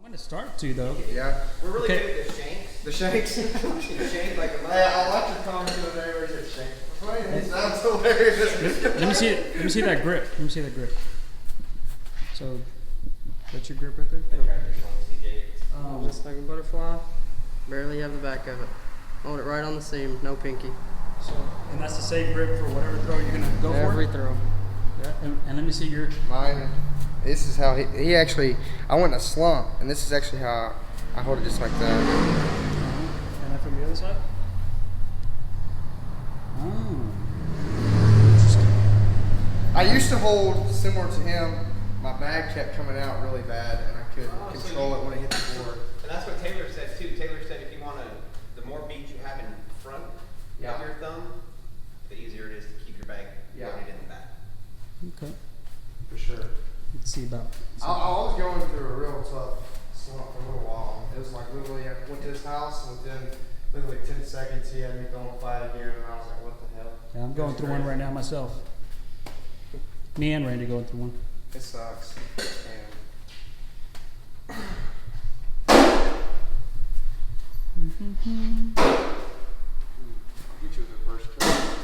I'm gonna start to though. Yeah. We're really Okay. good at the shanks. The shanks. The shank like a mother. Hey, I'll watch your comment the other day where he said shank. It sounds hilarious. Let me see. Let me see that grip. Let me see that grip. So, that's your grip right there. Just like a butterfly. Barely have the back of it. Hold it right on the seam, no pinky. So, and that's the same grip for whatever throw you're gonna go Every for. throw. Yeah. And let me see your. Mine. This is how he actually. I went in a slump, and this is actually how I hold it, just like that. And then from the other side. Oh. I used to hold similar to him. My bag kept coming out really bad, and I couldn't control it when it hit the board. And that's what Taylor said too. Taylor said if you want to, the more beads you have in front Yeah. of your thumb, the easier it is to keep your bag loaded in the back. Okay. For sure. Let's see about. I was going through a real tough slump for a little while. It was like literally, I went to his house, and within literally 10 seconds, he had me throwing a fight again, and I was like, what the hell? Yeah, I'm going through one right now myself. Me and Randy going through one. It sucks. And I'll get you the first turn.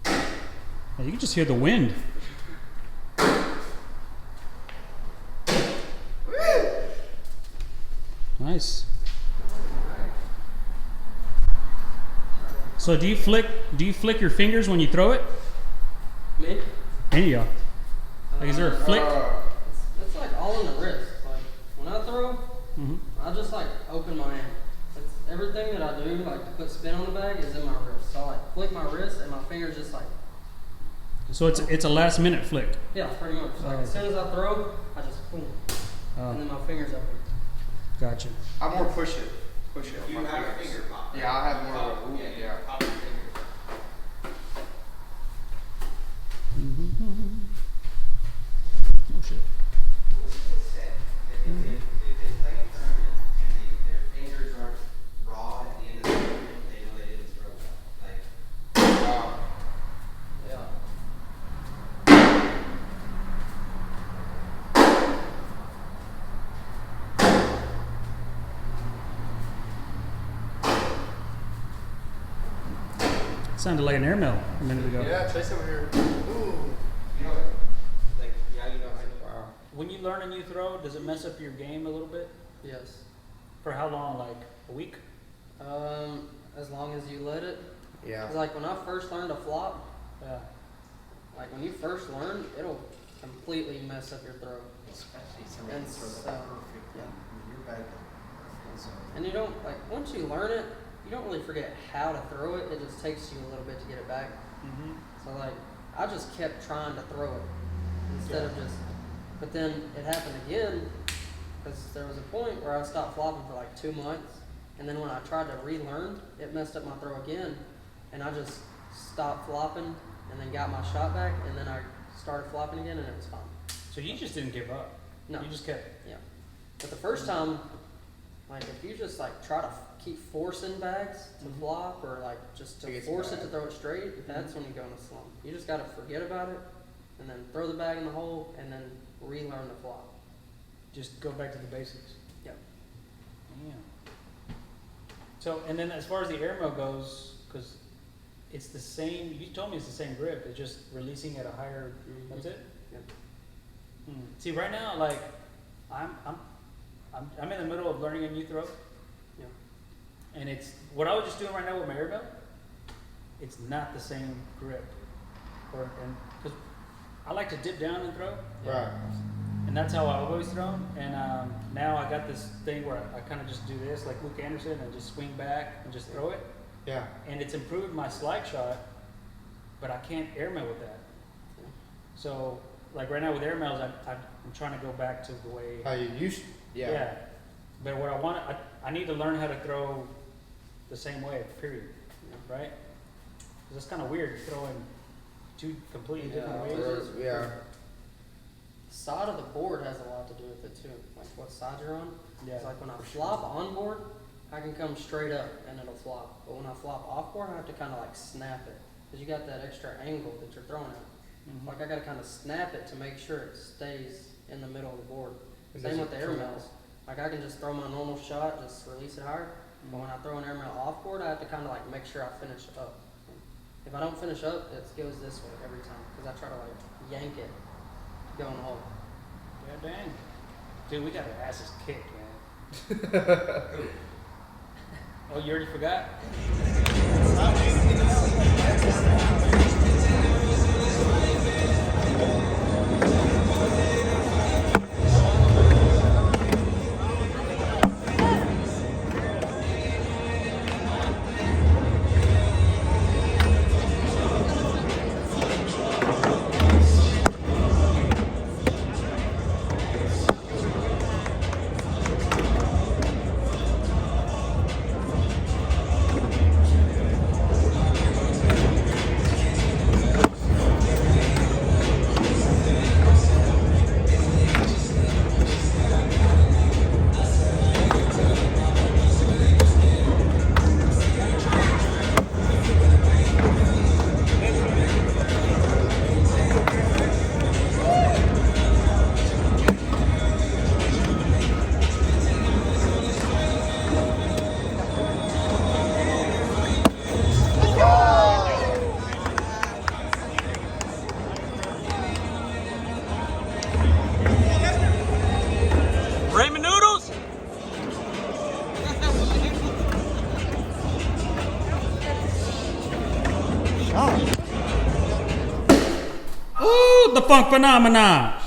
Yeah, you can just hear the wind. Nice. So do you flick your fingers when you throw it? Me? Any of y'all? Like, is there a flick? It's like all in the wrist. Like when I throw, Mhm. I just like open my hand. It's everything that I do, like to put spin on the bag, is in my wrist. So I like flick my wrist, and my fingers just like. So it's a last minute flick. Yeah, pretty much. Like as soon as I throw, I just boom, and then my fingers open. Gotcha. I more push it. Push it. with You my have your fingers. finger pop. Yeah, I have more of a yeah. Pop your fingers. Oh shit. If they play a tournament and their fingers aren't raw at the end of the tournament, they know they didn't throw well. Like, Wow. Yeah. Sounded like an airmail a minute ago. Yeah, Chase over here. Ooh. you know, like, yeah, you know, I know. Wow. When you learn a new throw, does it mess up your game a little bit? Yes. For how long? Like a week? As long as you let it. Yeah. 'Cause like when I first learned to flop, Yeah. like when you first learn, it'll completely mess up your throw. Especially And so, yeah. Your bag And you don't, like, once you learn it, you don't really forget how to throw it. It just takes you a little bit to get it back. Mm-hmm. So, like, I just kept trying to throw it instead of just, but then it happened again because there was a point where I stopped flopping for like 2 months. And then when I tried to relearn, it messed up my throw again. And I just stopped flopping and then got my shot back. And then I started flopping again and it was fine. So you just didn't give up. No. You just kept. Yeah. But the first time, like if you just like try to keep forcing bags to flop or like just to It gets force it bad. to throw it straight, that's when you go in a slump. You just gotta forget about it and then throw the bag in the hole and then relearn the flop. Just go back to the basics. Yep. Yeah. So, and then as far as the airmail goes, because it's the same, you told me it's the same grip, it's just releasing at a higher, that's it? Yep. See, right now, like, I'm in the middle of learning a new throw, Yeah. and it's, what I was just doing right now with my airmail, it's not the same grip. And, because I like to dip down and throw. Right. And that's how I've always thrown. And now I got this thing where I kind of just do this, like Luke Anderson, and just swing back and just throw it. Yeah. And it's improved my slide shot, but I can't airmail with that. So, like right now with airmails, I'm trying to go back to the way. How you used? Yeah. But what I want, I need to learn how to throw the same way, period. Right? Because it's kind of weird throwing two completely different ways. Yeah. The side of the board has a lot to do with it too. Like what side you're on. Yeah. It's like when I flop on board, I can come straight up and it'll flop. But when I flop off board, I have to kind of like snap it. because you got that extra angle that you're throwing at. Mhm. Like I gotta kind of snap it to make sure it stays in the middle of the board. Because Same with the it's airmails. Like I can just throw my normal shot, just release it higher. But when I throw an airmail off board, I have to kind of like make sure I finish up. If I don't finish up, it goes this way every time because I try to like yank it to go in the hole. Yeah, dang. Dude, we got our asses kicked, man. Oh, you already forgot? Raymond Noodles? Ooh, the funk phenomena.